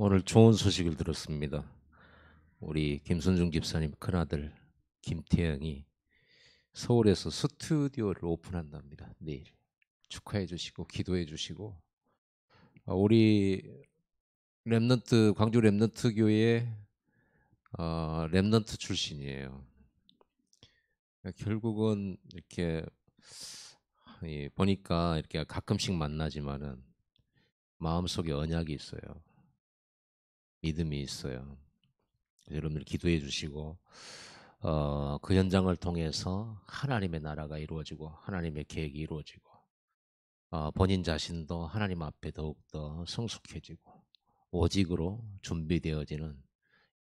오늘 좋은 소식을 들었습니다. 우리 김순중 집사님 큰아들 김태영이 서울에서 스튜디오를 오픈한답니다. 내일 축하해 주시고 기도해 주시고, 우리 랩넌트 광주 랩넌트 교회 랩넌트 출신이에요. 결국은 이렇게 보니까 이렇게 가끔씩 만나지만은 마음속에 언약이 있어요. 믿음이 있어요. 여러분들 기도해 주시고, 그 현장을 통해서 하나님의 나라가 이루어지고 하나님의 계획이 이루어지고, 본인 자신도 하나님 앞에 더욱더 성숙해지고 오직으로 준비되어지는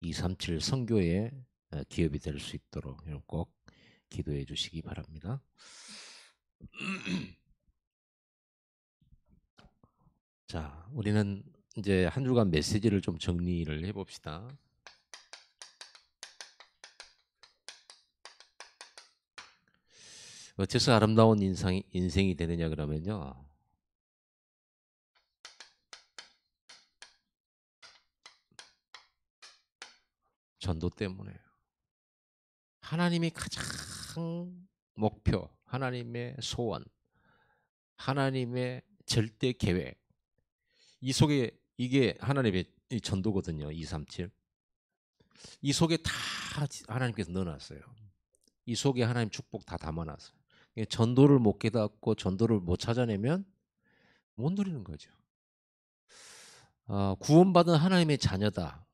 237 선교의 기업이 될 수 있도록 꼭 기도해 주시기 바랍니다. 자, 우리는 이제 한 주간 메시지를 좀 정리를 해봅시다. 어째서 아름다운 인생이 되느냐 그러면요, 전도 때문에요. 하나님이 가장 목표, 하나님의 소원, 하나님의 절대 계획, 이 속에 이게 하나님의 이 전도거든요. 237. 이 속에 다 하나님께서 넣어놨어요. 이 속에 하나님 축복 다 담아놨어요. 전도를 못 깨닫고 전도를 못 찾아내면 못 누리는 거죠. 구원받은 하나님의 자녀다.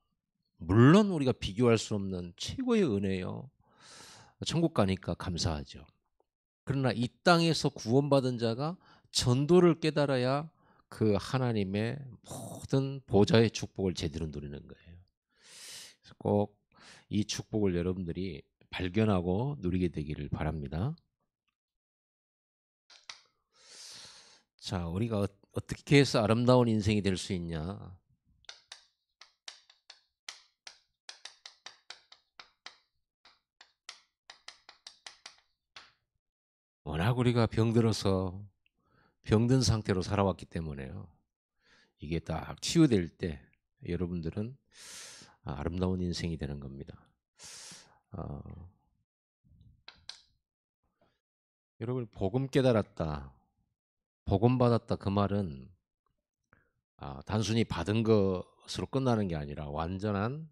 물론 우리가 비교할 수 없는 최고의 은혜요. 천국 가니까 감사하죠. 그러나 이 땅에서 구원받은 자가 전도를 깨달아야 그 하나님의 모든 보좌의 축복을 제대로 누리는 거예요. 꼭 이 축복을 여러분들이 발견하고 누리게 되기를 바랍니다. 자, 우리가 어떻게 해서 아름다운 인생이 될 수 있냐? 워낙 우리가 병들어서 병든 상태로 살아왔기 때문에요. 이게 딱 치유될 때 여러분들은 아름다운 인생이 되는 겁니다. 어, 여러분, 복음 깨달았다, 복음 받았다, 그 말은 단순히 받은 것으로 끝나는 게 아니라 완전한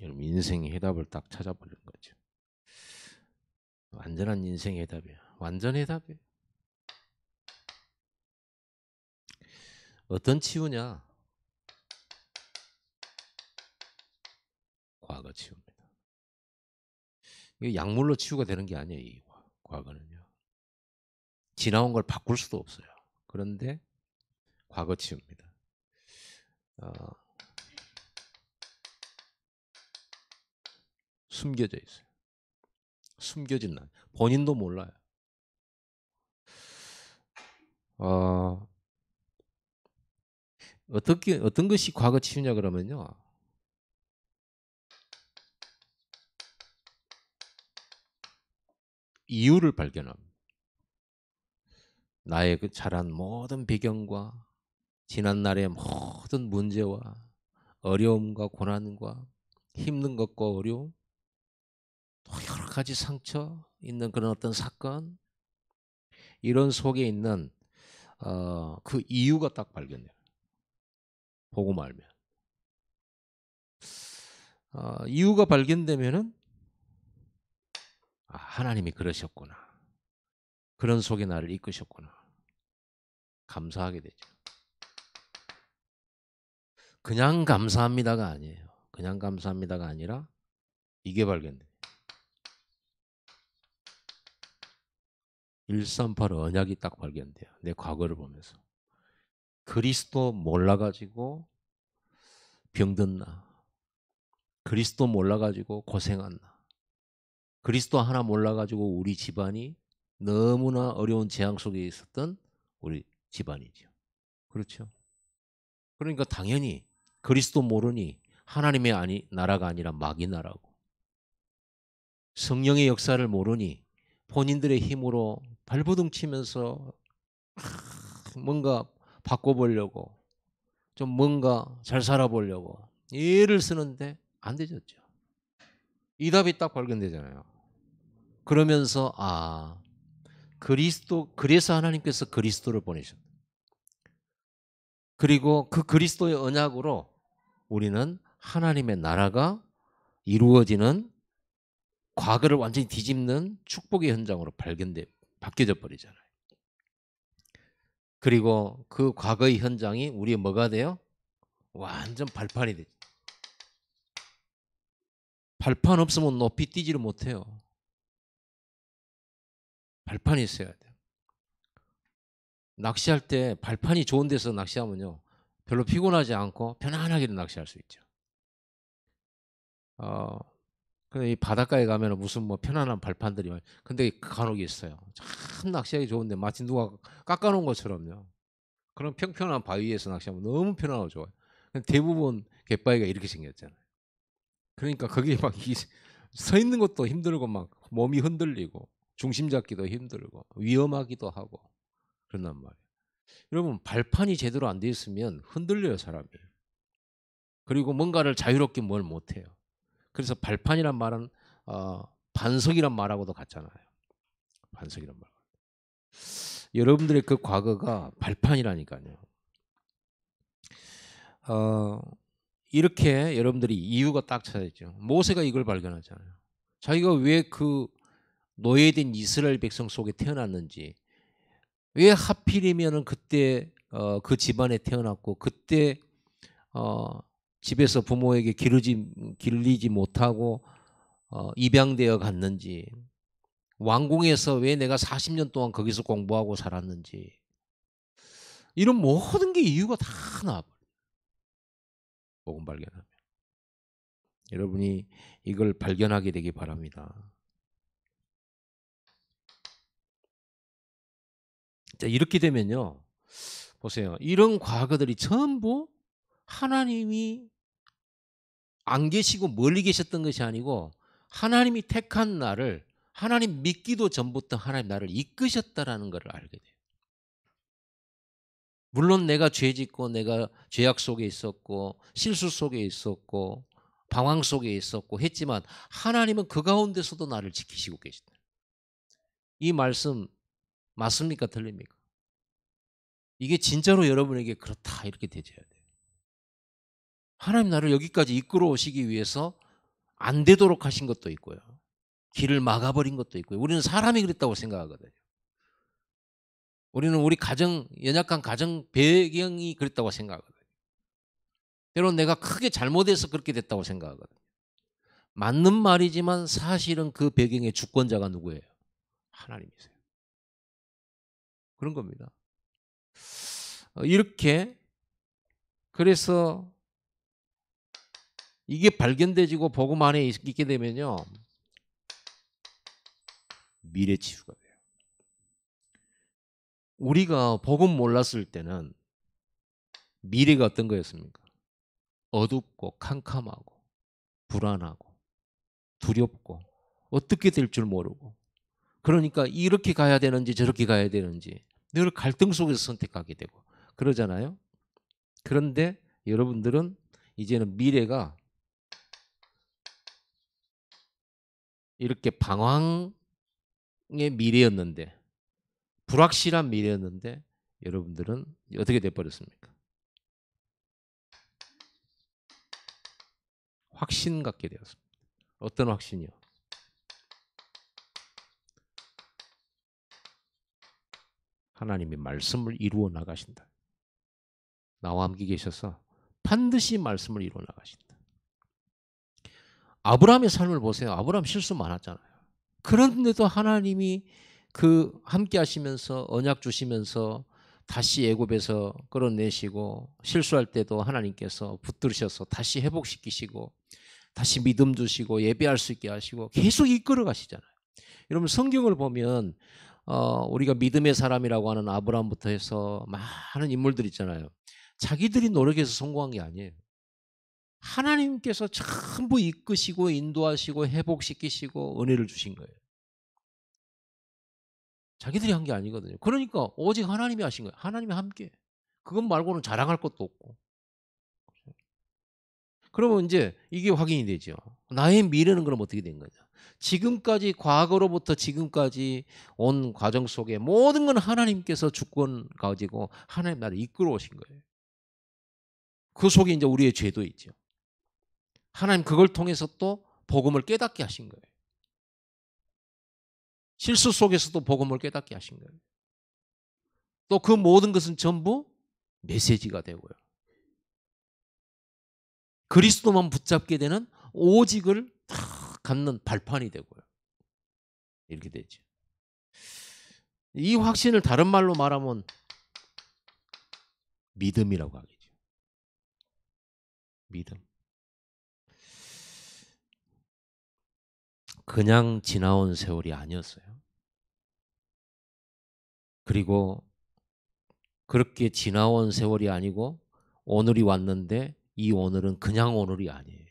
여러분 인생의 해답을 딱 찾아버리는 거죠. 완전한 인생의 해답이에요. 완전 해답이에요. 어떤 치유냐? 과거 치유입니다. 이게 약물로 치유가 되는 게 아니에요. 이 과거는요. 지나온 걸 바꿀 수도 없어요. 그런데 과거 치유입니다. 어, 숨겨져 있어요. 숨겨진 날. 본인도 몰라요. 어, 어떤 것이 과거 치유냐 그러면요, 이유를 발견합니다. 나의 그 자란 모든 배경과 지난 날의 모든 문제와 어려움과 고난과 힘든 것과 어려움, 또 여러 가지 상처 있는 그런 어떤 사건, 이런 속에 있는 그 이유가 딱 발견돼요. 보고 말면. 이유가 발견되면은 하나님이 그러셨구나. 그런 속에 나를 이끄셨구나. 감사하게 되죠. 그냥 감사합니다가 아니에요. 그냥 감사합니다가 아니라 이게 발견돼요. 138 언약이 딱 발견돼요. 내 과거를 보면서. 그리스도 몰라가지고 병든 나. 그리스도 몰라가지고 고생한 나. 그리스도 하나 몰라가지고 우리 집안이 너무나 어려운 재앙 속에 있었던 우리 집안이죠. 그렇죠. 그러니까 당연히 그리스도 모르니 하나님의 나라가 아니라 마귀 나라고, 성령의 역사를 모르니 본인들의 힘으로 발버둥 치면서 뭔가 바꿔보려고, 좀 뭔가 잘 살아보려고 애를 쓰는데 안 되졌죠. 이 답이 딱 발견되잖아요. 그러면서 그래서 하나님께서 그리스도를 보내셨다. 그리고 그 그리스도의 언약으로 우리는 하나님의 나라가 이루어지는, 과거를 완전히 뒤집는 축복의 현장으로 바뀌어져 버리잖아요. 그리고 그 과거의 현장이 우리의 뭐가 돼요? 완전 발판이 되죠. 발판 없으면 높이 뛰지를 못해요. 발판이 있어야 돼요. 낚시할 때 발판이 좋은 데서 낚시하면요, 별로 피곤하지 않고 편안하게 낚시할 수 있죠. 근데 이 바닷가에 가면은 무슨 뭐 편안한 발판들이 근데 간혹 있어요. 참 낚시하기 좋은데 마치 누가 깎아놓은 것처럼요. 그런 평평한 바위에서 낚시하면 너무 편안하고 좋아요. 근데 대부분 갯바위가 이렇게 생겼잖아요. 그러니까 거기에 막 서 있는 것도 힘들고 막 몸이 흔들리고 중심 잡기도 힘들고 위험하기도 하고 그런단 말이에요. 여러분, 발판이 제대로 안 돼 있으면 흔들려요, 사람이. 그리고 뭔가를 자유롭게 뭘 못해요. 그래서 발판이란 말은 반석이란 말하고도 같잖아요. 반석이란 말. 여러분들의 그 과거가 발판이라니까요. 이렇게 여러분들이 이유가 딱 찾아있죠. 모세가 이걸 발견하잖아요. 자기가 왜 그 노예된 이스라엘 백성 속에 태어났는지, 왜 하필이면은 그때 그 집안에 태어났고, 그때 집에서 부모에게 기르지 못하고 입양되어 갔는지, 왕궁에서 왜 내가 40년 동안 거기서 공부하고 살았는지, 이런 모든 게 이유가 다 나와버려요. 복음 발견하면. 여러분이 이걸 발견하게 되기 바랍니다. 자, 이렇게 되면요, 보세요. 이런 과거들이 전부 하나님이 안 계시고 멀리 계셨던 것이 아니고 하나님이 택한 나를, 하나님 믿기도 전부터 하나님 나를 이끄셨다라는 것을 알게 돼요. 물론 내가 죄짓고 내가 죄악 속에 있었고 실수 속에 있었고 방황 속에 있었고 했지만 하나님은 그 가운데서도 나를 지키시고 계신다. 이 말씀 맞습니까? 틀립니까? 이게 진짜로 여러분에게 그렇다 이렇게 되져야 돼요. 하나님 나를 여기까지 이끌어 오시기 위해서 안 되도록 하신 것도 있고요. 길을 막아버린 것도 있고요. 우리는 사람이 그랬다고 생각하거든요. 우리는 우리 연약한 가정 배경이 그랬다고 생각하거든요. 때로는 내가 크게 잘못해서 그렇게 됐다고 생각하거든요. 맞는 말이지만 사실은 그 배경의 주권자가 누구예요? 하나님이세요. 그런 겁니다. 이렇게, 그래서 이게 발견되지고 복음 안에 있게 되면요, 미래 치유가 돼요. 우리가 복음 몰랐을 때는 미래가 어떤 거였습니까? 어둡고 캄캄하고 불안하고 두렵고 어떻게 될 줄 모르고, 그러니까 이렇게 가야 되는지 저렇게 가야 되는지 늘 갈등 속에서 선택하게 되고 그러잖아요. 그런데 여러분들은 이제는 미래가 이렇게 방황의 미래였는데, 불확실한 미래였는데 여러분들은 어떻게 돼버렸습니까? 확신 갖게 되었습니다. 어떤 확신이요? 하나님의 말씀을 이루어 나가신다. 나와 함께 계셔서 반드시 말씀을 이루어 나가신다. 아브라함의 삶을 보세요. 아브라함 실수 많았잖아요. 그런데도 하나님이 그 함께 하시면서 언약 주시면서 다시 애굽에서 끌어내시고, 실수할 때도 하나님께서 붙들으셔서 다시 회복시키시고 다시 믿음 주시고 예배할 수 있게 하시고 계속 이끌어 가시잖아요. 여러분, 성경을 보면 우리가 믿음의 사람이라고 하는 아브라함부터 해서 많은 인물들 있잖아요. 자기들이 노력해서 성공한 게 아니에요. 하나님께서 전부 이끄시고 인도하시고 회복시키시고 은혜를 주신 거예요. 자기들이 한 게 아니거든요. 그러니까 오직 하나님이 하신 거예요. 하나님이 함께. 그것 말고는 자랑할 것도 없고. 그러면 이제 이게 확인이 되죠. 나의 미래는 그럼 어떻게 된 거냐. 지금까지 과거로부터 지금까지 온 과정 속에 모든 건 하나님께서 주권 가지고 하나님 나를 이끌어 오신 거예요. 그 속에 이제 우리의 죄도 있죠. 하나님 그걸 통해서 또 복음을 깨닫게 하신 거예요. 실수 속에서도 복음을 깨닫게 하신 거예요. 또 그 모든 것은 전부 메시지가 되고요. 그리스도만 붙잡게 되는 오직을 다 갖는 발판이 되고요. 이렇게 되죠. 이 확신을 다른 말로 말하면 믿음이라고 하겠죠. 믿음. 그냥 지나온 세월이 아니었어요. 그리고 그렇게 지나온 세월이 아니고 오늘이 왔는데 이 오늘은 그냥 오늘이 아니에요.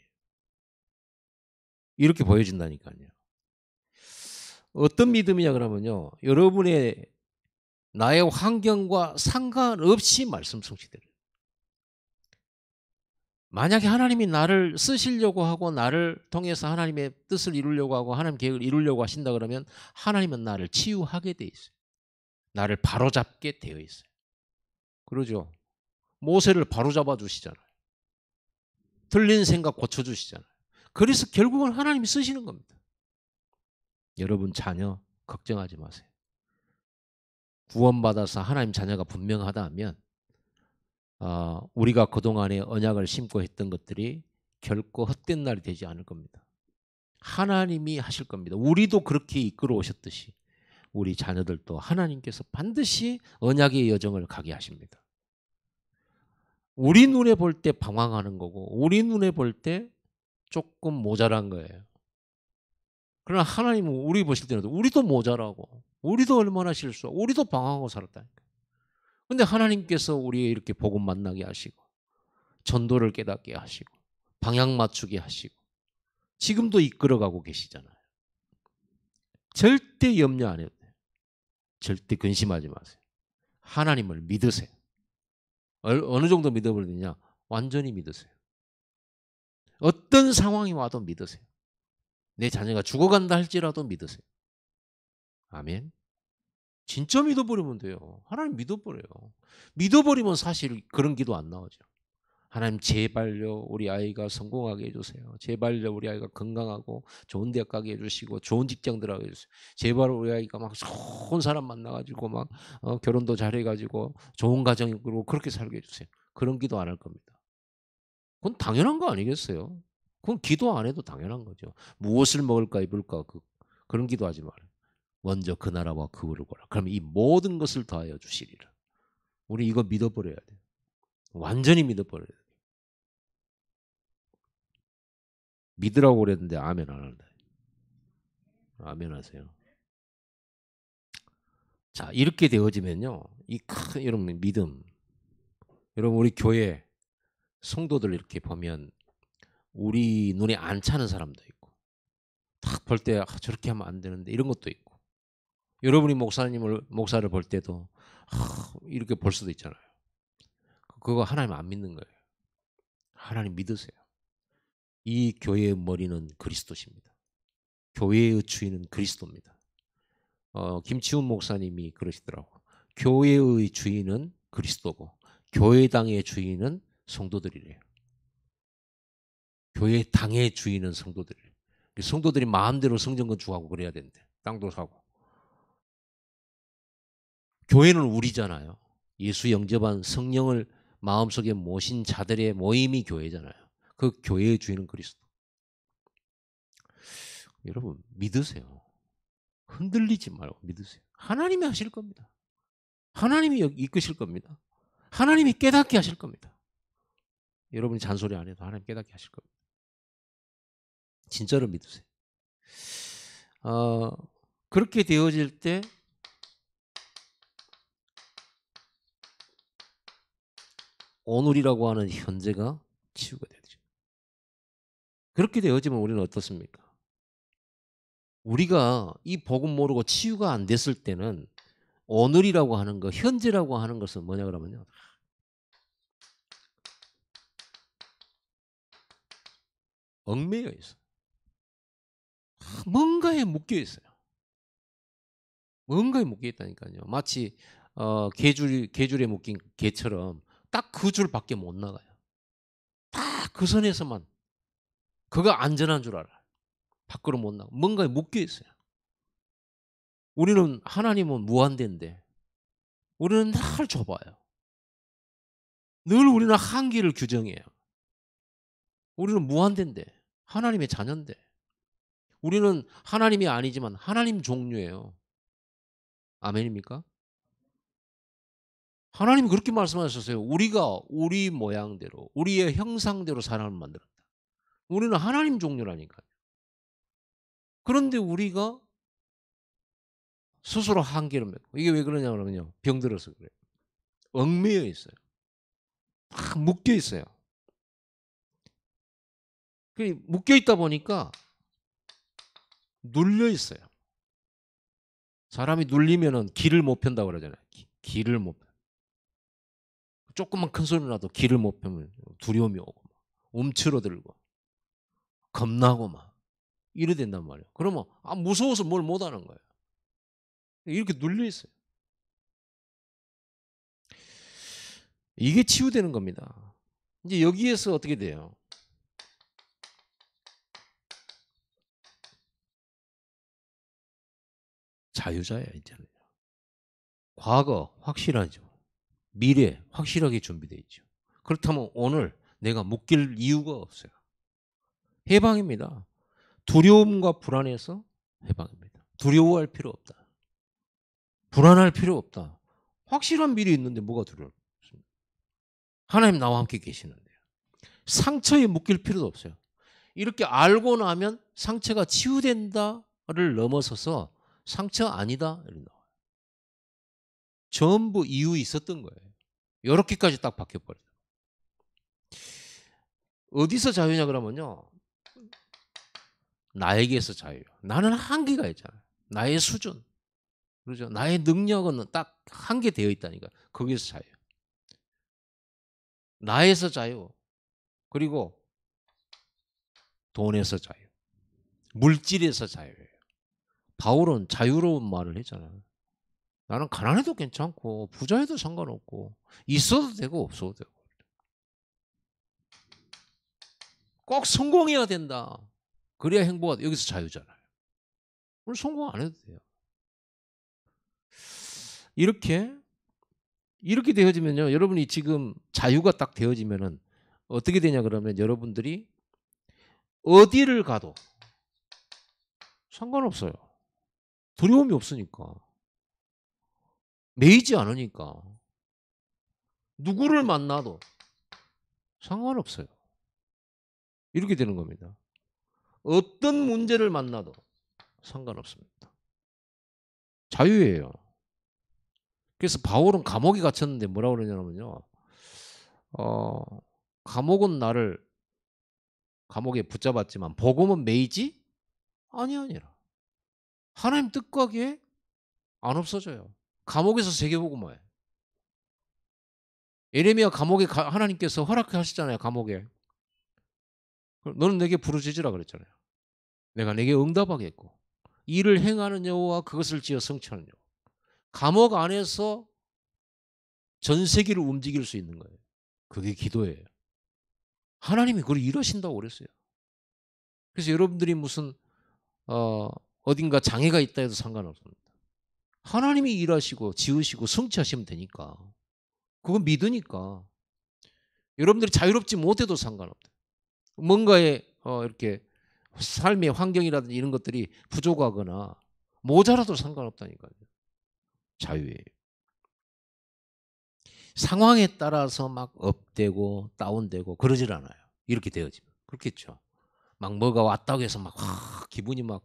이렇게 보여준다니까요. 어떤 믿음이냐 그러면요. 여러분의 나의 환경과 상관없이 말씀 성취돼요. 만약에 하나님이 나를 쓰시려고 하고 나를 통해서 하나님의 뜻을 이루려고 하고 하나님 계획을 이루려고 하신다 그러면 하나님은 나를 치유하게 돼 있어요. 나를 바로잡게 되어 있어요. 그러죠. 모세를 바로잡아 주시잖아요. 틀린 생각 고쳐주시잖아요. 그래서 결국은 하나님이 쓰시는 겁니다. 여러분 자녀 걱정하지 마세요. 구원받아서 하나님 자녀가 분명하다 하면 우리가 그동안에 언약을 심고 했던 것들이 결코 헛된 날이 되지 않을 겁니다. 하나님이 하실 겁니다. 우리도 그렇게 이끌어 오셨듯이 우리 자녀들도 하나님께서 반드시 언약의 여정을 가게 하십니다. 우리 눈에 볼 때 방황하는 거고 우리 눈에 볼 때 조금 모자란 거예요. 그러나 하나님은 우리 보실 때는 우리도 모자라고 우리도 얼마나 실수하고 우리도 방황하고 살았다니까. 근데 하나님께서 우리의 이렇게 복음 만나게 하시고 전도를 깨닫게 하시고 방향 맞추게 하시고 지금도 이끌어가고 계시잖아요. 절대 염려 안 해도 돼요. 절대 근심하지 마세요. 하나님을 믿으세요. 어느 정도 믿어버리느냐? 완전히 믿으세요. 어떤 상황이 와도 믿으세요. 내 자녀가 죽어간다 할지라도 믿으세요. 아멘. 진짜 믿어버리면 돼요. 하나님 믿어버려요. 믿어버리면 사실 그런 기도 안 나오죠. 하나님 제발요 우리 아이가 성공하게 해주세요. 제발요 우리 아이가 건강하고 좋은 대학 가게 해주시고 좋은 직장 들어가게 해주세요. 제발 우리 아이가 막 좋은 사람 만나가지고 막 결혼도 잘해가지고 좋은 가정으로 그렇게 살게 해주세요. 그런 기도 안 할 겁니다. 그건 당연한 거 아니겠어요? 그건 기도 안 해도 당연한 거죠. 무엇을 먹을까 입을까 그런 기도하지 말아요. 먼저 그 나라와 그 의를 구하라. 그러면 이 모든 것을 더하여 주시리라. 우리 이거 믿어버려야 돼요. 완전히 믿어버려야 돼요. 믿으라고 그랬는데 아멘 안 한다. 아멘 하세요. 자, 이렇게 되어지면요. 이 큰 여러분 믿음. 여러분 우리 교회 성도들 이렇게 보면 우리 눈에 안 차는 사람도 있고 딱 볼 때 저렇게 하면 안 되는데 이런 것도 있고 여러분이 목사를 볼 때도 이렇게 볼 수도 있잖아요. 그거 하나님 안 믿는 거예요. 하나님 믿으세요. 이 교회의 머리는 그리스도십니다. 교회의 주인은 그리스도입니다. 김치훈 목사님이 그러시더라고. 교회의 주인은 그리스도고 교회당의 주인은 성도들이래요. 교회당의 주인은 성도들이래요. 성도들이 마음대로 성전 건축하고 그래야 된대. 땅도 사고. 교회는 우리잖아요. 예수 영접한 성령을 마음속에 모신 자들의 모임이 교회잖아요. 그 교회의 주인은 그리스도. 여러분 믿으세요. 흔들리지 말고 믿으세요. 하나님이 하실 겁니다. 하나님이 이끄실 겁니다. 하나님이 깨닫게 하실 겁니다. 여러분이 잔소리 안 해도 하나님 깨닫게 하실 겁니다. 진짜로 믿으세요. 그렇게 되어질 때 오늘이라고 하는 현재가 치유가 되죠. 그렇게 되어지면 우리는 어떻습니까? 우리가 이 복음 모르고 치유가 안 됐을 때는 오늘이라고 하는 거, 현재라고 하는 것은 뭐냐 그러면요. 얽매여 있어요. 뭔가에 묶여 있어요. 뭔가에 묶여 있다니까요. 마치 개줄에 묶인 개처럼 딱 그 줄밖에 못 나가요. 딱 그 선에서만 그가 안전한 줄 알아요. 밖으로 못 나가. 뭔가에 묶여 있어요. 우리는 하나님은 무한대인데 우리는 늘 좁아요. 늘 우리는 한계를 규정해요. 우리는 무한대인데 하나님의 자녀인데 우리는 하나님이 아니지만 하나님 종류예요. 아멘입니까? 하나님이 그렇게 말씀하셨어요. 우리가 우리 모양대로 우리의 형상대로 사람을 만들었다. 우리는 하나님 종류라니까요. 그런데 우리가 스스로 한계를 맺고 이게 왜 그러냐 그러면요. 병들어서 그래요. 얽매여 있어요. 딱 묶여 있어요. 묶여 있다 보니까 눌려 있어요. 사람이 눌리면은 길을 못 편다고 그러잖아요. 길을 못 펴. 조금만 큰 소리 나도 길을 못 펴면 두려움이 오고 움츠러들고 겁나고 막 이래 된단 말이에요. 그러면 무서워서 뭘 못 하는 거예요. 이렇게 눌려 있어요. 이게 치유되는 겁니다. 이제 여기에서 어떻게 돼요? 자유자야 이제는. 과거 확실하죠. 미래 확실하게 준비되어 있죠. 그렇다면 오늘 내가 묶일 이유가 없어요. 해방입니다. 두려움과 불안에서 해방입니다. 두려워할 필요 없다. 불안할 필요 없다. 확실한 미래 있는데 뭐가 두려워요? 하나님 나와 함께 계시는데요. 상처에 묶일 필요도 없어요. 이렇게 알고 나면 상처가 치유된다를 넘어서서 상처 아니다 이렇게 나와요. 전부 이유 있었던 거예요. 이렇게까지 딱 바뀌어버려요. 어디서 자유냐 그러면요. 나에게서 자유예요. 나는 한계가 있잖아요. 나의 수준. 그렇죠. 나의 능력은 딱 한계되어 있다니까. 거기서 자유. 나에서 자유. 그리고 돈에서 자유. 물질에서 자유예요. 바울은 자유로운 말을 했잖아요. 나는 가난해도 괜찮고 부자해도 상관없고 있어도 되고 없어도 되고 꼭 성공해야 된다. 그래야 행복하다. 여기서 자유잖아요. 오늘 성공 안 해도 돼요. 이렇게 되어지면요. 여러분이 지금 자유가 딱 되어지면은 어떻게 되냐 그러면 여러분들이 어디를 가도 상관없어요. 두려움이 없으니까. 매이지 않으니까. 누구를 만나도 상관없어요. 이렇게 되는 겁니다. 어떤 문제를 만나도 상관없습니다. 자유예요. 그래서 바울은 감옥에 갇혔는데 뭐라고 그러냐면요. 감옥은 나를 감옥에 붙잡았지만 복음은 매이지 아니라 하나님 뜻과 기에 안 없어져요. 감옥에서 세계복음화해. 예레미야 감옥에 하나님께서 허락하시잖아요. 감옥에. 너는 내게 부르짖으라 그랬잖아요. 내가 내게 응답하겠고 이를 행하는 여호와 그것을 지어 성취하는 여호와. 감옥 안에서 전 세계를 움직일 수 있는 거예요. 그게 기도예요. 하나님이 그걸 일하신다고 그랬어요. 그래서 여러분들이 무슨 어딘가 장애가 있다 해도 상관없습니다. 하나님이 일하시고 지으시고 성취하시면 되니까. 그건 믿으니까. 여러분들이 자유롭지 못해도 상관없다. 뭔가에 이렇게 삶의 환경이라든지 이런 것들이 부족하거나 모자라도 상관없다니까요. 자유예요. 상황에 따라서 막 업되고 다운되고 그러질 않아요. 이렇게 되어지면. 그렇겠죠. 막 뭐가 왔다고 해서 막 기분이 막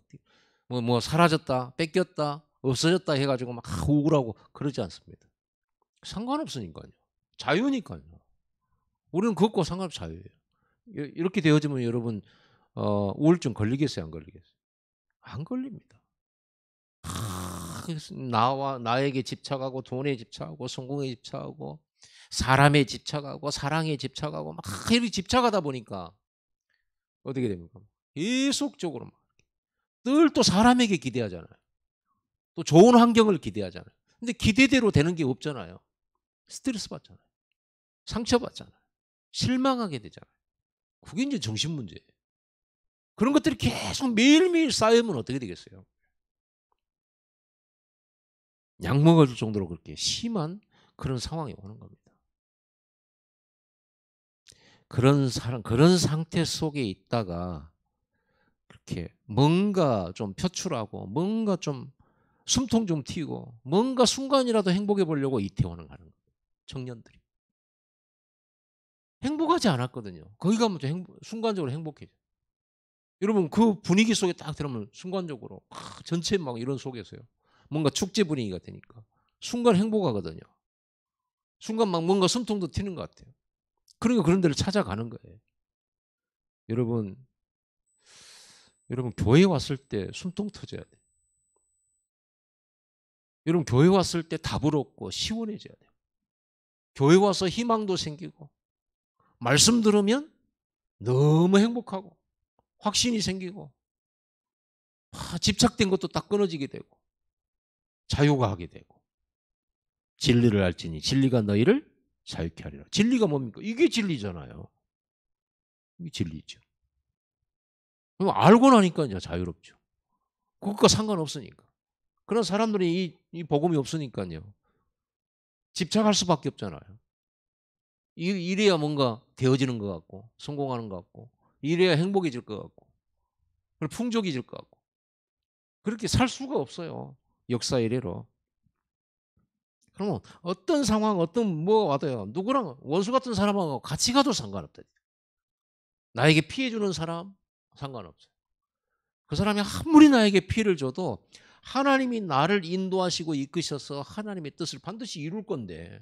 뭐 사라졌다, 뺏겼다, 없어졌다 해가지고 막 우울하고 그러지 않습니다. 상관없으니까요. 자유니까요. 우리는 그것과 상관없이 자유예요. 이렇게 되어지면 여러분 우울증 걸리겠어요, 안 걸리겠어요? 안 걸립니다. 나에게 집착하고 돈에 집착하고 성공에 집착하고 사람에 집착하고 사랑에 집착하고 막 이렇게 집착하다 보니까 어떻게 됩니까? 계속적으로 늘 또 사람에게 기대하잖아요. 또 좋은 환경을 기대하잖아요. 근데 기대대로 되는 게 없잖아요. 스트레스 받잖아요. 상처받잖아요. 실망하게 되잖아요. 그게 이제 정신 문제예요. 그런 것들이 계속 매일매일 쌓이면 어떻게 되겠어요? 약 먹을 정도로 그렇게 심한 그런 상황이 오는 겁니다. 그런 상태 속에 있다가 그렇게 뭔가 좀 표출하고 뭔가 좀 숨통 좀 튀고 뭔가 순간이라도 행복해 보려고 이태원을 가는 거예요. 청년들이. 행복하지 않았거든요. 거기 가면 좀 순간적으로 행복해져요. 여러분 그 분위기 속에 딱 들어오면 순간적으로 전체 막 이런 속에서요. 뭔가 축제 분위기가 되니까 순간 행복하거든요. 순간 막 뭔가 숨통도 튀는 것 같아요. 그러니까 그런 데를 찾아가는 거예요. 여러분, 여러분 교회 왔을 때 숨통 터져야 돼요. 여러분 교회 왔을 때 답을 얻고 시원해져야 돼요. 교회 와서 희망도 생기고 말씀 들으면 너무 행복하고 확신이 생기고 집착된 것도 딱 끊어지게 되고 자유가 하게 되고 진리를 알지니 진리가 너희를 자유케 하리라. 진리가 뭡니까? 이게 진리잖아요. 이게 진리죠. 그럼 알고 나니까 이제 자유롭죠. 그것과 상관없으니까. 그런 사람들이 이 복음이 없으니까요. 집착할 수밖에 없잖아요. 이래야 뭔가 되어지는 것 같고 성공하는 것 같고 이래야 행복해질 것 같고 그리고 풍족해질 것 같고 그렇게 살 수가 없어요. 역사 이래로. 그러면 어떤 상황 어떤 뭐가 와도요. 누구랑 원수 같은 사람하고 같이 가도 상관없다. 나에게 피해 주는 사람 상관없어요. 그 사람이 아무리 나에게 피해를 줘도 하나님이 나를 인도하시고 이끄셔서 하나님의 뜻을 반드시 이룰 건데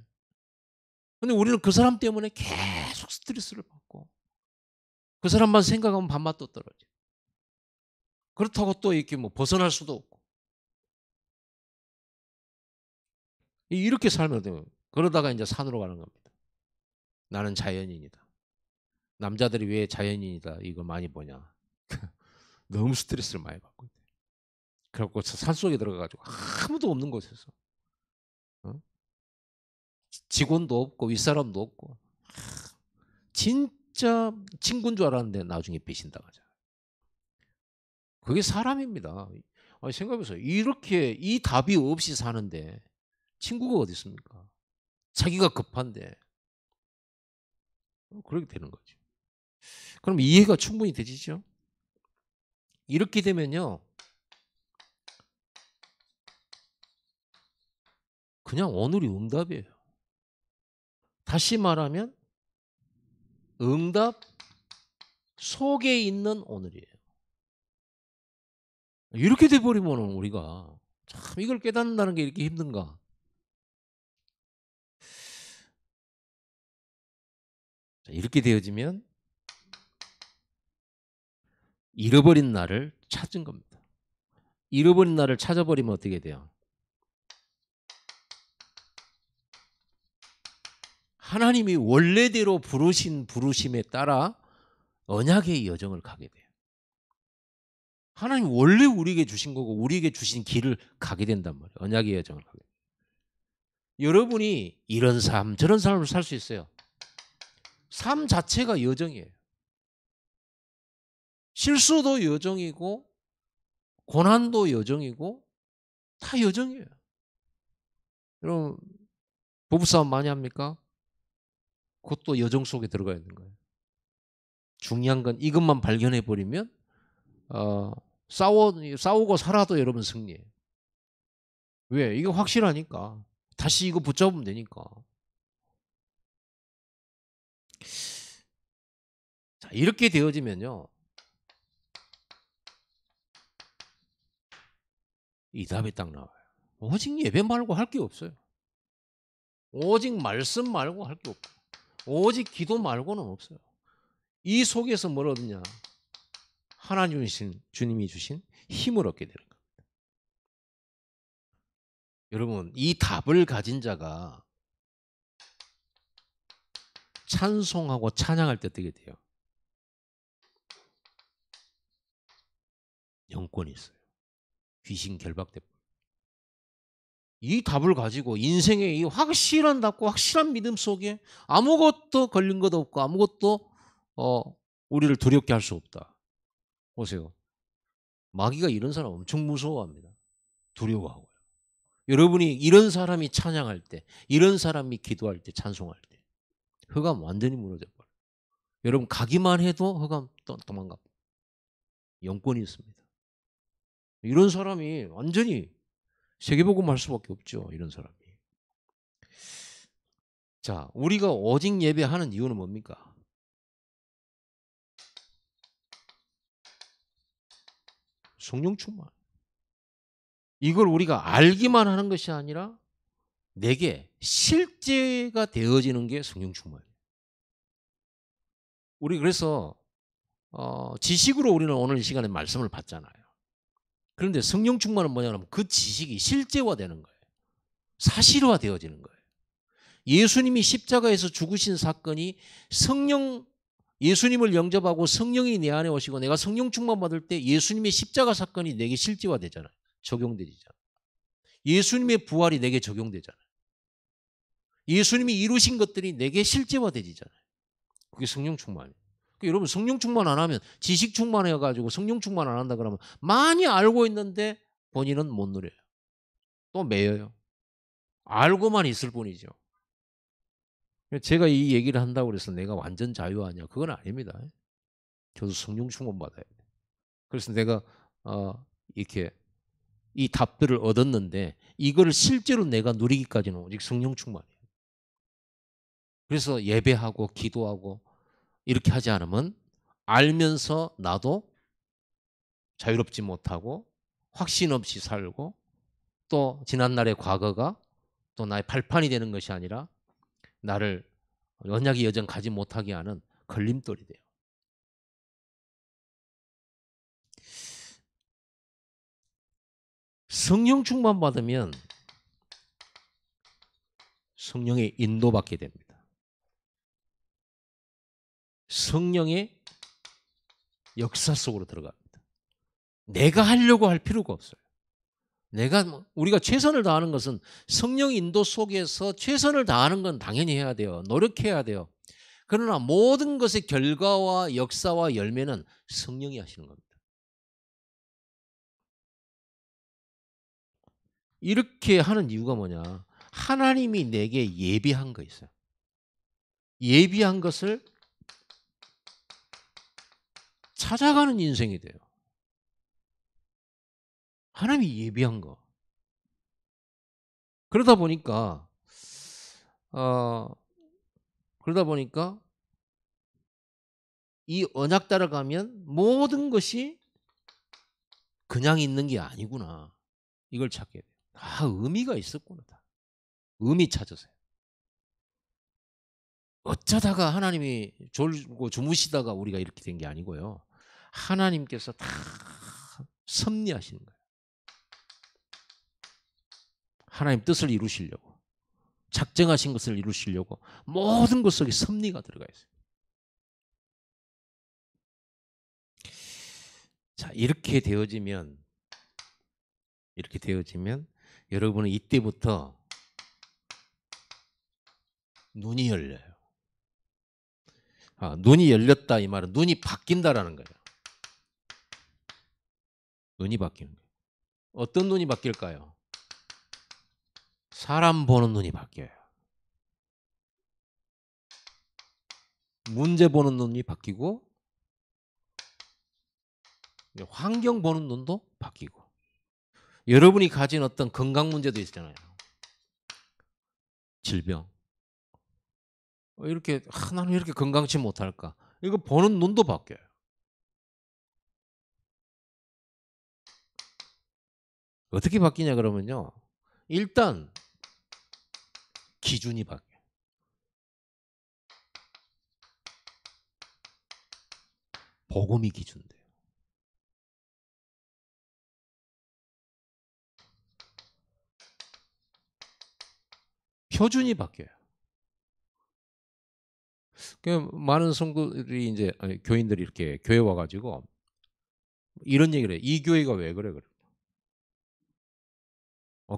근데 우리는 그 사람 때문에 계속 스트레스를 받고 그 사람만 생각하면 밥맛도 떨어져. 그렇다고 또 이렇게 뭐 벗어날 수도 없고 이렇게 살면 돼요. 그러다가 이제 산으로 가는 겁니다. 나는 자연인이다. 남자들이 왜 자연인이다 이거 많이 보냐. 너무 스트레스를 많이 받고 있대. 그래갖고 산속에 들어가가지고 아무도 없는 곳에서 어? 직원도 없고 윗사람도 없고 진짜 친구인 줄 알았는데 나중에 배신당하잖아요. 그게 사람입니다. 아니, 생각해보세요. 이렇게 이 답이 없이 사는데 친구가 어디 있습니까? 자기가 급한데 그렇게 되는 거죠. 그럼 이해가 충분히 되시죠? 이렇게 되면요. 그냥 오늘이 응답이에요. 다시 말하면 응답 속에 있는 오늘이에요. 이렇게 돼버리면 우리가 참 이걸 깨닫는다는 게 이렇게 힘든가. 이렇게 되어지면 잃어버린 나를 찾은 겁니다. 잃어버린 나를 찾아버리면 어떻게 돼요? 하나님이 원래대로 부르신 부르심에 따라 언약의 여정을 가게 돼요. 하나님 원래 우리에게 주신 거고 우리에게 주신 길을 가게 된단 말이에요. 언약의 여정을 가게 돼요. 여러분이 이런 삶 저런 삶을 살 수 있어요. 삶 자체가 여정이에요. 실수도 여정이고 고난도 여정이고 다 여정이에요. 여러분 부부싸움 많이 합니까? 그것도 여정 속에 들어가 있는 거예요. 중요한 건 이것만 발견해 버리면 싸우고 살아도 여러분 승리해요. 왜? 이거 확실하니까. 다시 이거 붙잡으면 되니까. 자, 이렇게 되어지면요. 이 답이 딱 나와요. 오직 예배 말고 할 게 없어요. 오직 말씀 말고 할 게 없고 오직 기도 말고는 없어요. 이 속에서 뭘 얻느냐? 하나님 주님이 주신 힘을 얻게 되는 거예요. 여러분, 이 답을 가진 자가 찬송하고 찬양할 때 어떻게 돼요? 영권이 있어요. 귀신 결박돼. 이 답을 가지고 인생의 이 확실한 답과 확실한 믿음 속에 아무것도 걸린 것 없고 아무것도 어, 우리를 두렵게 할 수 없다. 보세요. 마귀가 이런 사람 엄청 무서워합니다. 두려워하고요. 여러분이 이런 사람이 찬양할 때, 이런 사람이 기도할 때, 찬송할 때 흑암 완전히 무너져 버려요. 여러분 가기만 해도 흑암 도망가. 영권이 있습니다. 이런 사람이 완전히 세계복음 할 수밖에 없죠. 이런 사람이. 자, 우리가 오직 예배하는 이유는 뭡니까? 성령 충만. 이걸 우리가 알기만 하는 것이 아니라 내게 실제가 되어지는 게 성령 충만이에요. 우리 그래서 지식으로 우리는 오늘 이 시간에 말씀을 받잖아요. 그런데 성령 충만은 뭐냐면 그 지식이 실제화되는 거예요. 사실화되어지는 거예요. 예수님이 십자가에서 죽으신 사건이 예수님을 영접하고 성령이 내 안에 오시고 내가 성령 충만 받을 때 예수님의 십자가 사건이 내게 실제화되잖아요. 적용되잖아요. 예수님의 부활이 내게 적용되잖아요. 예수님이 이루신 것들이 내게 실제화되잖아요. 그게 성령 충만이에요. 그러니까 여러분 성령 충만 안 하면 지식 충만해가지고 성령 충만 안 한다 그러면 많이 알고 있는데 본인은 못 누려요. 또 매여요. 알고만 있을 뿐이죠. 제가 이 얘기를 한다고 해서 내가 완전 자유하냐? 그건 아닙니다. 저도 성령 충만 받아야 돼. 그래서 내가 이렇게 이 답들을 얻었는데 이거를 실제로 내가 누리기까지는 오직 성령 충만이에요. 그래서 예배하고 기도하고 이렇게 하지 않으면 알면서 나도 자유롭지 못하고 확신 없이 살고 또 지난날의 과거가 또 나의 발판이 되는 것이 아니라 나를 언약의 여정 가지 못하게 하는 걸림돌이 돼요. 성령 충만 받으면 성령의 인도받게 됩니다. 성령의 역사 속으로 들어갑니다. 내가 하려고 할 필요가 없어요. 우리가 최선을 다하는 것은 성령 인도 속에서 최선을 다하는 건 당연히 해야 돼요. 노력해야 돼요. 그러나 모든 것의 결과와 역사와 열매는 성령이 하시는 겁니다. 이렇게 하는 이유가 뭐냐? 하나님이 내게 예비한 거 있어요. 예비한 것을 찾아가는 인생이 돼요. 하나님이 예비한 거. 그러다 보니까 어 그러다 보니까 이 언약 따라가면 모든 것이 그냥 있는 게 아니구나. 이걸 찾게 돼요. 의미가 있었구나. 다. 의미 찾으세요. 어쩌다가 하나님이 졸고 주무시다가 우리가 이렇게 된 게 아니고요. 하나님께서 다 섭리하시는 거예요. 하나님 뜻을 이루시려고. 작정하신 것을 이루시려고 모든 것 속에 섭리가 들어가 있어요. 자, 이렇게 되어지면 여러분은 이때부터 눈이 열려요. 눈이 열렸다 이 말은 눈이 바뀐다라는 거예요. 눈이 바뀌는 거예요. 어떤 눈이 바뀔까요? 사람 보는 눈이 바뀌어요. 문제 보는 눈이 바뀌고 환경 보는 눈도 바뀌고 여러분이 가진 어떤 건강 문제도 있잖아요. 질병. 이렇게 나는 이렇게 건강치 못할까? 이거 보는 눈도 바뀌어요. 어떻게 바뀌냐 그러면요. 일단 기준이 바뀌어요. 복음이 기준돼요. 표준이 바뀌어요. 그 많은 성도들이 이제 교인들이 이렇게 교회 와 가지고 이런 얘기를 해요. "이 교회가 왜 그래?" 그래요.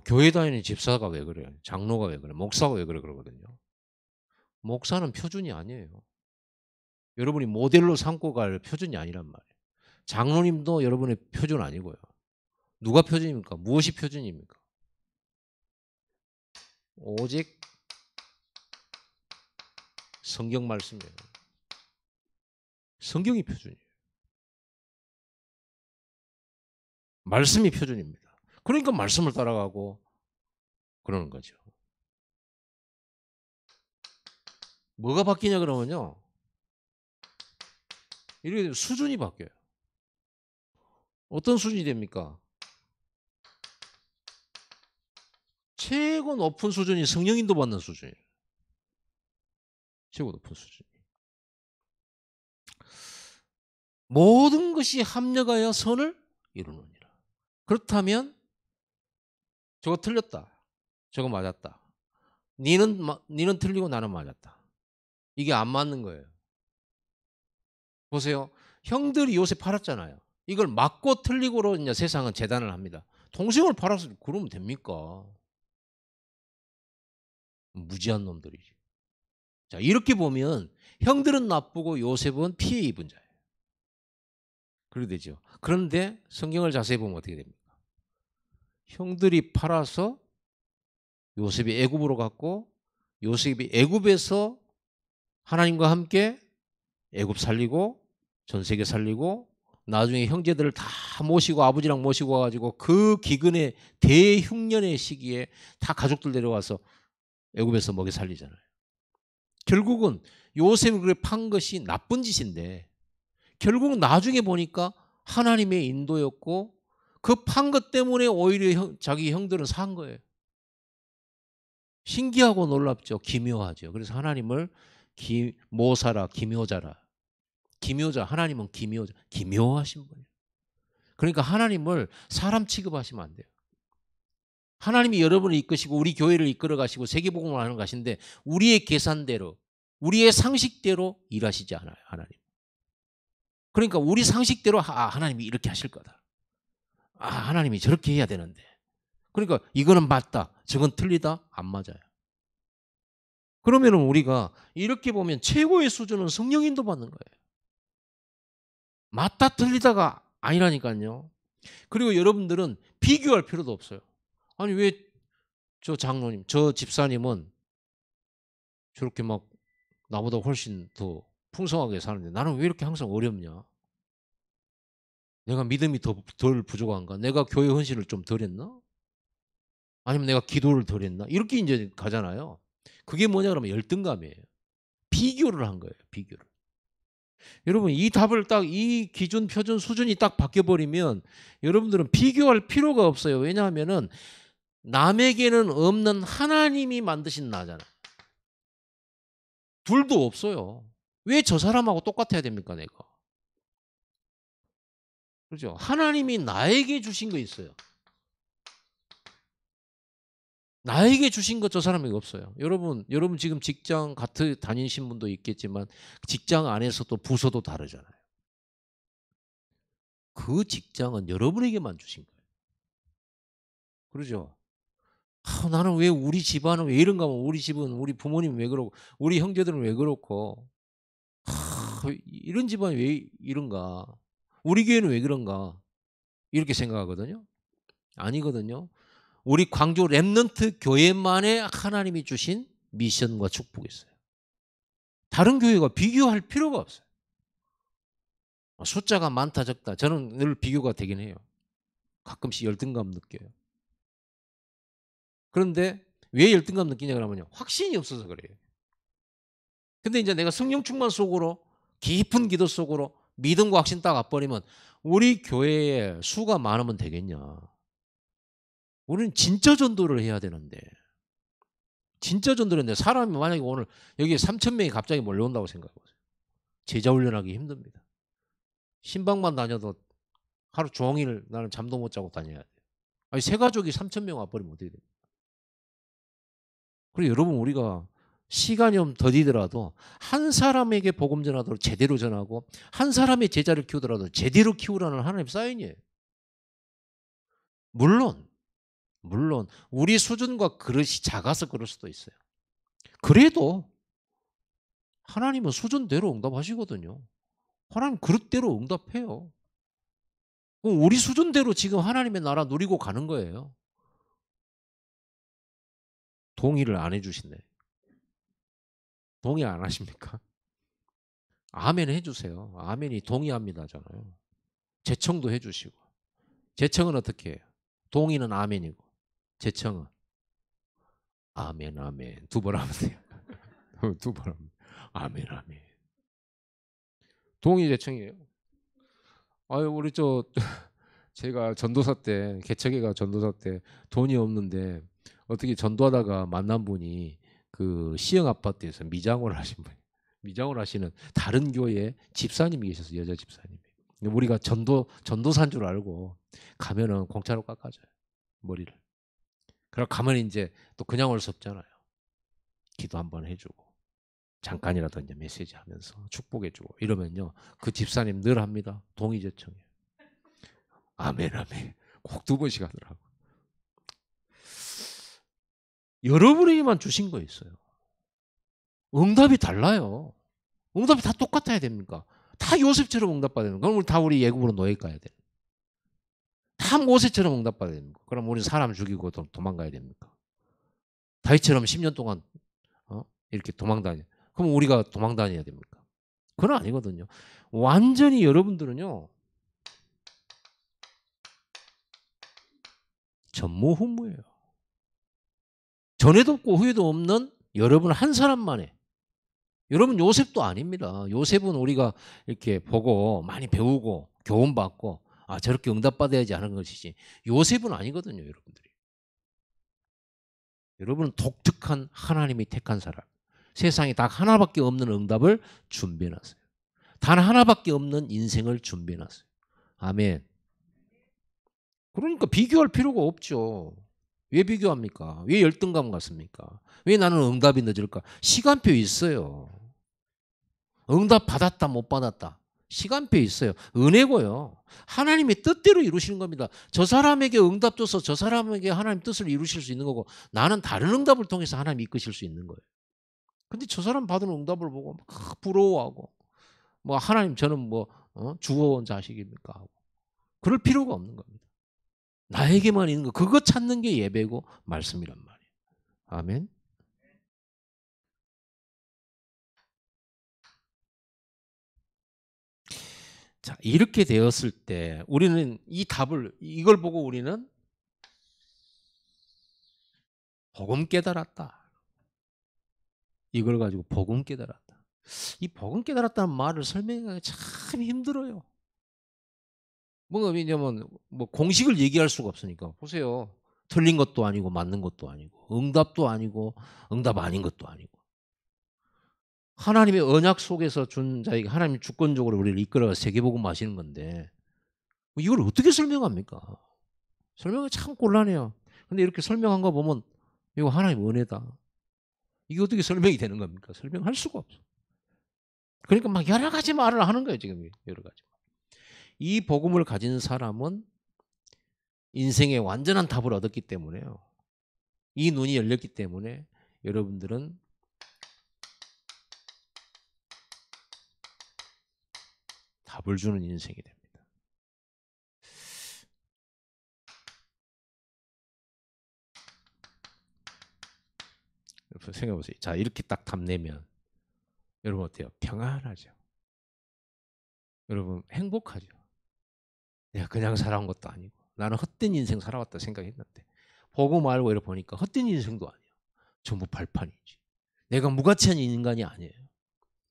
"교회 다니는 집사가 왜 그래? 장로가 왜 그래? 목사가 왜 그래?" 그러거든요. 목사는 표준이 아니에요. 여러분이 모델로 삼고 갈 표준이 아니란 말이에요. 장로님도 여러분의 표준 아니고요. 누가 표준입니까? 무엇이 표준입니까? 오직 성경 말씀이에요. 성경이 표준이에요. 말씀이 표준입니다. 그러니까 말씀을 따라가고 그러는 거죠. 뭐가 바뀌냐 그러면요. 이렇게 수준이 바뀌어요. 어떤 수준이 됩니까? 최고 높은 수준이 성령 인도 받는 수준이에요. 최고 높은 수준. 모든 것이 합력하여 선을 이루느니라. 그렇다면 저거 틀렸다. 저거 맞았다. 니는 틀리고 나는 맞았다. 이게 안 맞는 거예요. 보세요. 형들이 요새 팔았잖아요. 이걸 맞고 틀리고로 이제 세상은 재단을 합니다. 동생을 팔아서 그러면 됩니까? 무지한 놈들이지. 자, 이렇게 보면 형들은 나쁘고 요셉은 피해 입은 자예요. 그렇게 되죠. 그런데 성경을 자세히 보면 어떻게 됩니까? 형들이 팔아서 요셉이 애굽으로 갔고 요셉이 애굽에서 하나님과 함께 애굽 살리고 전 세계 살리고 나중에 형제들을 다 모시고 아버지랑 모시고 와가지고 그 기근의 대흉년의 시기에 다 가족들 데려와서 애굽에서 먹여 살리잖아요. 결국은 요셉을 그렇게 판 것이 나쁜 짓인데 결국 나중에 보니까 하나님의 인도였고 그 판 것 때문에 오히려 자기 형들은 산 거예요. 신기하고 놀랍죠. 기묘하죠. 그래서 하나님을 모사라 기묘자라. 기묘자 하나님은 기묘자. 기묘하신 분이에요. 그러니까 하나님을 사람 취급하시면 안 돼요. 하나님이 여러분을 이끄시고 우리 교회를 이끌어 가시고 세계복음을 하는 것인데 우리의 계산대로 우리의 상식대로 일하시지 않아요. 하나님. 그러니까 우리 상식대로 하나님이 이렇게 하실 거다. 하나님이 저렇게 해야 되는데. 그러니까 이거는 맞다. 저건 틀리다. 안 맞아요. 그러면은 우리가 이렇게 보면 최고의 수준은 성령 인도 받는 거예요. 맞다 틀리다가 아니라니까요. 그리고 여러분들은 비교할 필요도 없어요. 아니 왜 저 장로님, 저 집사님은 저렇게 막 나보다 훨씬 더 풍성하게 사는데 나는 왜 이렇게 항상 어렵냐? 내가 믿음이 덜 부족한가? 내가 교회 헌신을 좀 덜 했나? 아니면 내가 기도를 덜 했나? 이렇게 이제 가잖아요. 그게 뭐냐 그러면 열등감이에요. 비교를 한 거예요. 비교를. 여러분 이 답을 딱 이 기준 표준 수준이 딱 바뀌어 버리면 여러분들은 비교할 필요가 없어요. 왜냐하면은 남에게는 없는 하나님이 만드신 나잖아요. 둘도 없어요. 왜 저 사람하고 똑같아야 됩니까, 내가? 그죠? 하나님이 나에게 주신 거 있어요. 나에게 주신 것 저 사람에게 없어요. 여러분 지금 직장 같이 다니신 분도 있겠지만 직장 안에서도 부서도 다르잖아요. 그 직장은 여러분에게만 주신 거예요. 그러죠? 나는 왜 우리 집안은 왜 이런가 뭐 우리 집은 우리 부모님 왜 그러고 우리 형제들은 왜 그렇고 이런 집안이 왜 이런가? 우리 교회는 왜 그런가? 이렇게 생각하거든요. 아니거든요. 우리 광주 랩넌트 교회만의 하나님이 주신 미션과 축복이 있어요. 다른 교회가 비교할 필요가 없어요. 숫자가 많다 적다 저는 늘 비교가 되긴 해요. 가끔씩 열등감 느껴요. 그런데 왜 열등감 느끼냐 그러면요. 확신이 없어서 그래요. 근데 이제 내가 성령 충만 속으로 깊은 기도 속으로 믿음과 확신 딱 와버리면 우리 교회에 수가 많으면 되겠냐. 우리는 진짜 전도를 해야 되는데 진짜 전도를 했는데 사람이 만약에 오늘 여기에 3천 명이 갑자기 몰려온다고 생각해 보세요. 제자 훈련하기 힘듭니다. 신방만 다녀도 하루 종일 나는 잠도 못 자고 다녀야 돼요. 아니 새 가족이 3천 명 와버리면 어떻게 돼요? 그리고 여러분 우리가 시간이 좀 더디더라도 한 사람에게 복음 전하도록 제대로 전하고 한 사람의 제자를 키우더라도 제대로 키우라는 하나님의 사인이에요. 물론 우리 수준과 그릇이 작아서 그럴 수도 있어요. 그래도 하나님은 수준대로 응답하시거든요. 하나님 그릇대로 응답해요. 우리 수준대로 지금 하나님의 나라 누리고 가는 거예요. 동의를 안 해주시네. 동의 안 하십니까? 아멘 해주세요. 아멘이 동의합니다잖아요. 제청도 해주시고. 제청은 어떻게 해요? 동의는 아멘이고. 제청은 아멘 아멘. 두 번 하면 돼요. 두 번 하면 아멘 아멘. 동의 제청이에요. 아유 우리 제가 전도사 때 개척회가 전도사 때 돈이 없는데 어떻게 전도하다가 만난 분이 그 시흥 아파트에서 미장을 하신 분, 미장을 하시는 다른 교회 집사님이 계셨어요. 여자 집사님이. 우리가 전도사인 줄 알고 가면은 공짜로 깎아줘요. 머리를. 그럼 가면 이제 또 그냥 올 수 없잖아요. 기도 한번 해주고 잠깐이라도 이제 메시지 하면서 축복해주고 이러면요 그 집사님 늘 합니다. 동의제청이에요. 아멘 아멘. 꼭 두 번씩 하더라고. 여러분에게만 주신 거 있어요. 응답이 달라요. 응답이 다 똑같아야 됩니까? 다 요셉처럼 응답받아야 됩니까? 그럼 우리 예굽으로 노예 가야 돼. 다 모세처럼 응답받아야 됩니까? 그럼 우리 사람 죽이고 도망가야 됩니까? 다윗처럼 10년 동안 이렇게 도망다녀. 그럼 우리가 도망다녀야 됩니까? 그건 아니거든요. 완전히 여러분들은요. 전무후무예요. 전에도 없고 후에도 없는 여러분 한 사람만의. 여러분 요셉도 아닙니다. 요셉은 우리가 이렇게 보고 많이 배우고 교훈받고 아 저렇게 응답받아야지 하는 것이지 요셉은 아니거든요. 여러분들이. 여러분은 독특한 하나님이 택한 사람. 세상에 딱 하나밖에 없는 응답을 준비해놨어요. 단 하나밖에 없는 인생을 준비해놨어요. 아멘. 그러니까 비교할 필요가 없죠. 왜 비교합니까? 왜 열등감 갖습니까? 왜 나는 응답이 늦을까? 시간표 있어요. 응답 받았다 못 받았다. 시간표 있어요. 은혜고요. 하나님의 뜻대로 이루시는 겁니다. 저 사람에게 응답 줘서 저 사람에게 하나님 뜻을 이루실 수 있는 거고 나는 다른 응답을 통해서 하나님 이끄실 수 있는 거예요. 근데 저 사람 받은 응답을 보고 막 부러워하고 뭐 하나님 저는 뭐 주워온 자식입니까 하고 그럴 필요가 없는 겁니다. 나에게만 있는 거 그거 찾는 게 예배고 말씀이란 말이에요. 아멘. 자, 이렇게 되었을 때 우리는 이걸 보고 우리는 복음 깨달았다. 이걸 가지고 복음 깨달았다. 이 복음 깨달았다는 말을 설명하기 참 힘들어요. 왜냐면 공식을 얘기할 수가 없으니까. 보세요. 틀린 것도 아니고 맞는 것도 아니고 응답도 아니고 응답 아닌 것도 아니고 하나님의 언약 속에서 준 자에게 하나님이 주권적으로 우리를 이끌어가 세계복음 하시는 건데 이걸 어떻게 설명합니까? 설명이 참 곤란해요. 근데 이렇게 설명한 거 보면 이거 하나님 은혜다. 이게 어떻게 설명이 되는 겁니까? 설명할 수가 없어. 그러니까 막 여러 가지 말을 하는 거예요. 지금 여러 가지. 이 복음을 가진 사람은 인생의 완전한 답을 얻었기 때문에요. 이 눈이 열렸기 때문에 여러분들은 답을 주는 인생이 됩니다. 생각해 보세요. 자, 이렇게 딱 답 내면 여러분 어때요? 평안하죠. 여러분 행복하죠. 내가 그냥 살아온 것도 아니고 나는 헛된 인생 살아왔다 생각했는데 보고 말고 이렇게 보니까 헛된 인생도 아니야. 전부 발판이지. 내가 무가치한 인간이 아니에요.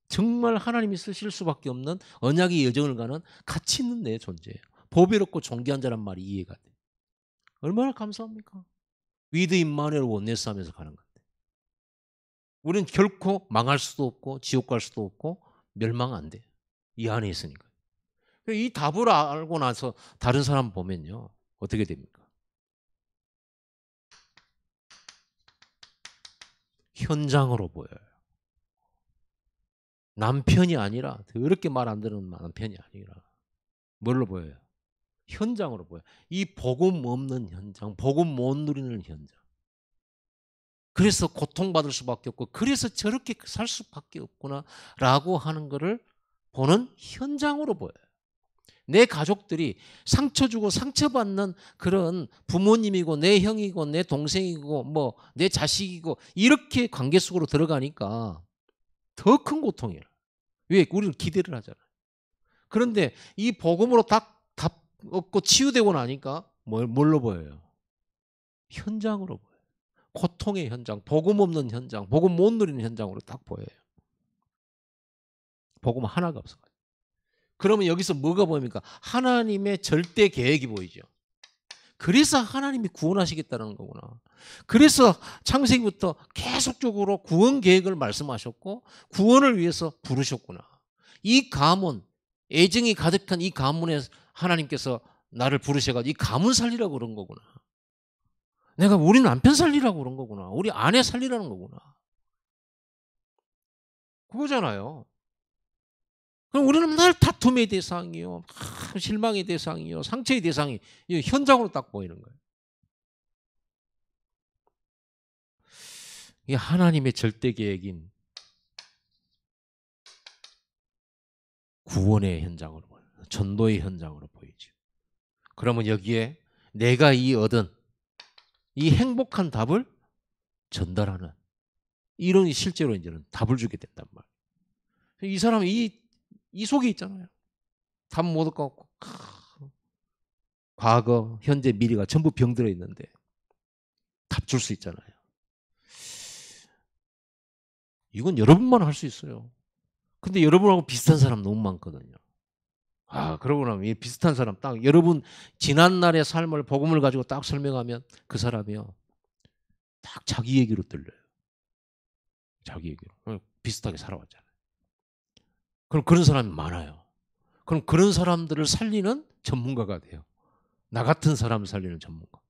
정말 하나님이 쓰실 수밖에 없는 언약의 여정을 가는 가치 있는 내 존재예요. 보배롭고 존귀한 자란 말이 이해가 돼. 얼마나 감사합니까? 위드 임마누엘 원네스 하면서 가는 건데. 우리는 결코 망할 수도 없고 지옥 갈 수도 없고 멸망 안 돼. 이 안에 있으니까. 이 답을 알고 나서 다른 사람 보면요. 어떻게 됩니까? 현장으로 보여요. 남편이 아니라, 더럽게 말 안 듣는 남편이 아니라 뭘로 보여요? 현장으로 보여요. 이 복음 없는 현장, 복음 못 누리는 현장. 그래서 고통받을 수밖에 없고, 그래서 저렇게 살 수밖에 없구나라고 하는 것을 보는 현장으로 보여요. 내 가족들이 상처 주고 상처받는 그런 부모님이고 내 형이고 내 동생이고 뭐 내 자식이고 이렇게 관계 속으로 들어가니까 더 큰 고통이에요. 왜? 우리는 기대를 하잖아요. 그런데 이 복음으로 답 얻고 치유되고 나니까 뭘로 보여요? 현장으로 보여요. 고통의 현장, 복음 없는 현장, 복음 못 누리는 현장으로 딱 보여요. 복음 하나가 없어요. 그러면 여기서 뭐가 보입니까? 하나님의 절대 계획이 보이죠. 그래서 하나님이 구원하시겠다는 거구나. 그래서 창세기부터 계속적으로 구원 계획을 말씀하셨고 구원을 위해서 부르셨구나. 이 가문, 애정이 가득한 이 가문에 하나님께서 나를 부르셔가지고 이 가문 살리라고 그런 거구나. 내가 우리 남편 살리라고 그런 거구나. 우리 아내 살리라는 거구나. 그거잖아요. 그럼 우리는 맨날 다툼의 대상이요, 실망의 대상이요, 상처의 대상이 현장으로 딱 보이는 거예요. 이게 하나님의 절대 계획인 구원의 현장으로 보여요. 전도의 현장으로 보이죠. 그러면 여기에 내가 얻은 이 행복한 답을 전달하는 이런 실제로 이제는 답을 주게 된단 말이에요. 이 사람이 이 속에 있잖아요. 답 못 얻고 과거, 현재, 미래가 전부 병들어 있는데 답 줄 수 있잖아요. 이건 여러분만 할 수 있어요. 근데 여러분하고 비슷한 사람 너무 많거든요. 그러고 나면 이 비슷한 사람 딱 여러분 지난날의 삶을 복음을 가지고 딱 설명하면 그 사람이요 딱 자기 얘기로 들려요. 자기 얘기로. 비슷하게 살아왔잖아요. 그럼 그런 사람이 많아요. 그럼 그런 사람들을 살리는 전문가가 돼요. 나 같은 사람을 살리는 전문가.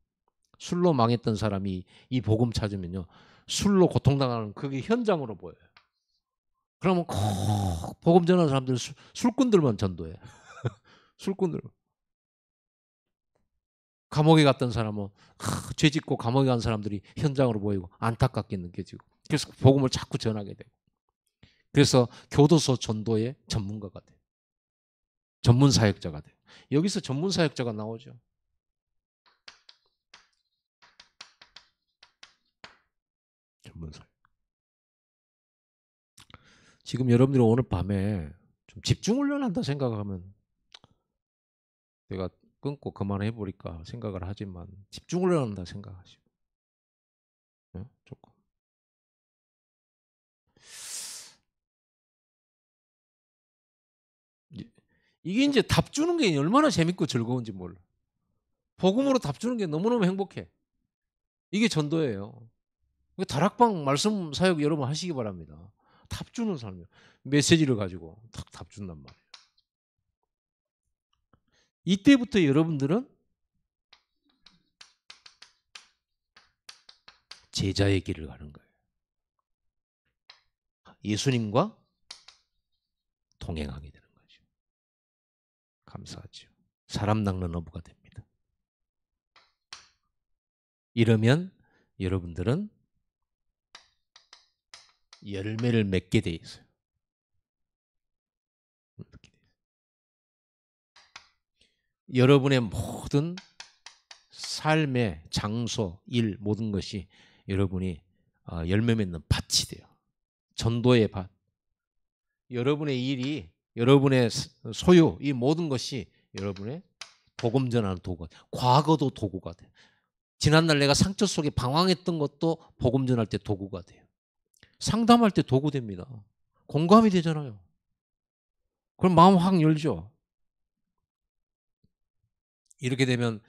술로 망했던 사람이 이 복음 찾으면요. 술로 고통당하는 그게 현장으로 보여요. 그러면 꼭 복음 전하는 사람들은 술꾼들만 전도해. 술꾼들. 감옥에 갔던 사람은 죄 짓고 감옥에 간 사람들이 현장으로 보이고 안타깝게 느껴지고 그래서 복음을 자꾸 전하게 되고 그래서 교도소 전도의 전문가가 돼요. 전문 사역자가 돼요. 여기서 전문 사역자가 나오죠. 전문 사역. 지금 여러분들이 오늘 밤에 좀 집중 훈련한다 생각하면 내가 끊고 그만해버릴까 생각을 하지만 집중 훈련한다 생각하시고 조금 이게 이제 답 주는 게 얼마나 재밌고 즐거운지 몰라. 복음으로 답 주는 게 너무너무 행복해. 이게 전도예요. 다락방 말씀 사역 여러분 하시기 바랍니다. 답 주는 삶이에요. 메시지를 가지고 탁 답 준단 말이에요. 이때부터 여러분들은 제자의 길을 가는 거예요. 예수님과 동행하게 되는 거죠. 감사하죠. 사람 낚는 어부가 됩니다. 이러면 여러분들은 열매를 맺게 돼 있어요. 여러분의 모든 삶의 장소, 일, 모든 것이 여러분이 열매 맺는 밭이 돼요. 전도의 밭. 여러분의 일이, 여러분의 소유, 이 모든 것이 여러분의 복음 전하는 도구가 돼요. 과거도 도구가 돼요. 지난날 내가 상처 속에 방황했던 것도 복음 전할 때 도구가 돼요. 상담할 때 도구 됩니다. 공감이 되잖아요. 그럼 마음 확 열죠. 이렇게 되면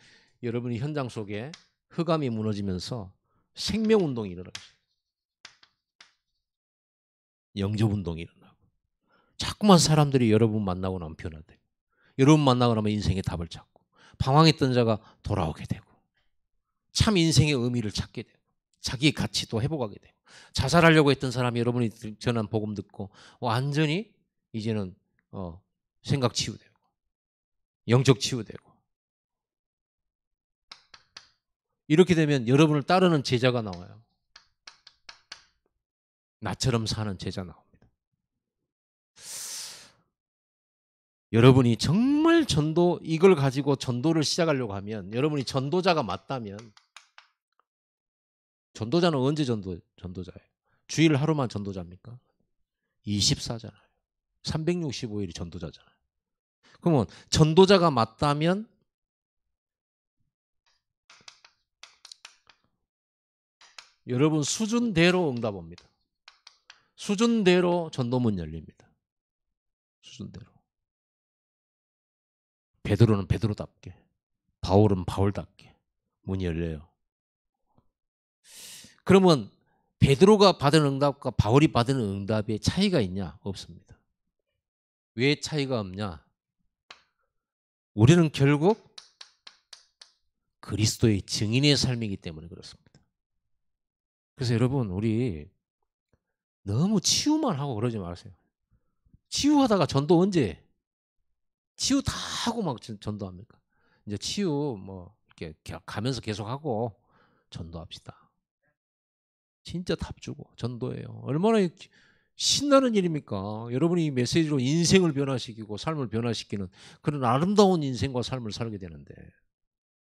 여러분이 현장 속에 흑암이 무너지면서 생명운동이 일어나요. 영접운동이 일어나고 자꾸만 사람들이 여러분 만나고 나면 변화되고 여러분 만나고 나면 인생의 답을 찾고 방황했던 자가 돌아오게 되고 참 인생의 의미를 찾게 되고 자기 가치도 회복하게 돼요. 자살하려고 했던 사람이 여러분이 전한 복음 듣고 완전히 이제는 생각 치유되고 영적 치유되고 이렇게 되면 여러분을 따르는 제자가 나와요. 나처럼 사는 제자 나옵니다. 여러분이 정말 이걸 가지고 전도를 시작하려고 하면 여러분이 전도자가 맞다면 전도자는 언제 전도자예요? 주일 하루만 전도자입니까? 24잖아요. 365일이 전도자잖아요. 그러면 전도자가 맞다면 여러분 수준대로 응답합니다. 수준대로 전도문 열립니다. 수준대로. 베드로는 베드로답게, 바울은 바울답게 문이 열려요. 그러면 베드로가 받은 응답과 바울이 받은 응답에 차이가 있냐? 없습니다. 왜 차이가 없냐? 우리는 결국 그리스도의 증인의 삶이기 때문에 그렇습니다. 그래서 여러분 우리 너무 치유만 하고 그러지 마세요. 치유하다가 전도 언제? 치유 다 하고 막 전도합니까? 이제 치유 뭐 이렇게 가면서 계속하고 전도합시다. 진짜 답 주고 전도예요. 얼마나 신나는 일입니까? 여러분이 이 메시지로 인생을 변화시키고 삶을 변화시키는 그런 아름다운 인생과 삶을 살게 되는데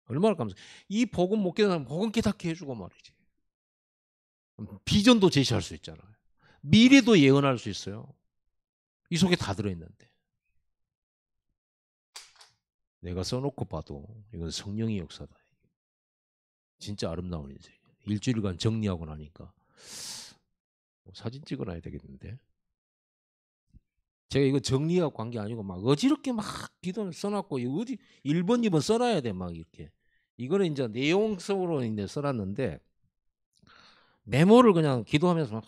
얼마나 감사해요. 이 복음 못 깨닫는 복음 깨닫게 해주고 말이지. 비전도 제시할 수 있잖아요. 미래도 예언할 수 있어요. 이 속에 다 들어있는데. 내가 써놓고 봐도 이건 성령의 역사다. 진짜 아름다운 인생. 일주일간 정리하고 나니까 사진 찍어놔야 되겠는데. 제가 이거 정리하고 간 게 아니고 막 어지럽게 막 기도 써놨고 어디 1번, 2번 써놔야 돼 막 이렇게. 이거는 이제 내용성으로 이제 써놨는데 메모를 그냥 기도하면서 막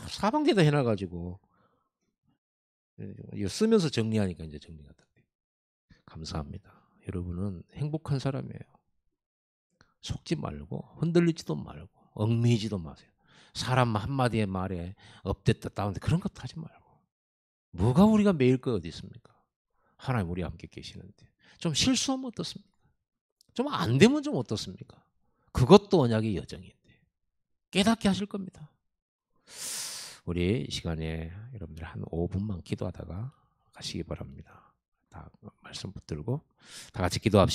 사방대다 해놔가지고 이거 쓰면서 정리하니까 이제 정리가 돼. 감사합니다. 여러분은 행복한 사람이에요. 속지 말고 흔들리지도 말고 얽매이지도 마세요. 사람 한마디의 말에 업됐다 다운됐다 그런 것도 하지 말고. 뭐가 우리가 매일 거 어디 있습니까? 하나님 우리 함께 계시는데 좀 실수하면 어떻습니까? 좀 안 되면 좀 어떻습니까? 그것도 언약의 여정인데 깨닫게 하실 겁니다. 우리 이 시간에 여러분들 한 5분만 기도하다가 가시기 바랍니다. 다 말씀 붙들고 다 같이 기도합시다.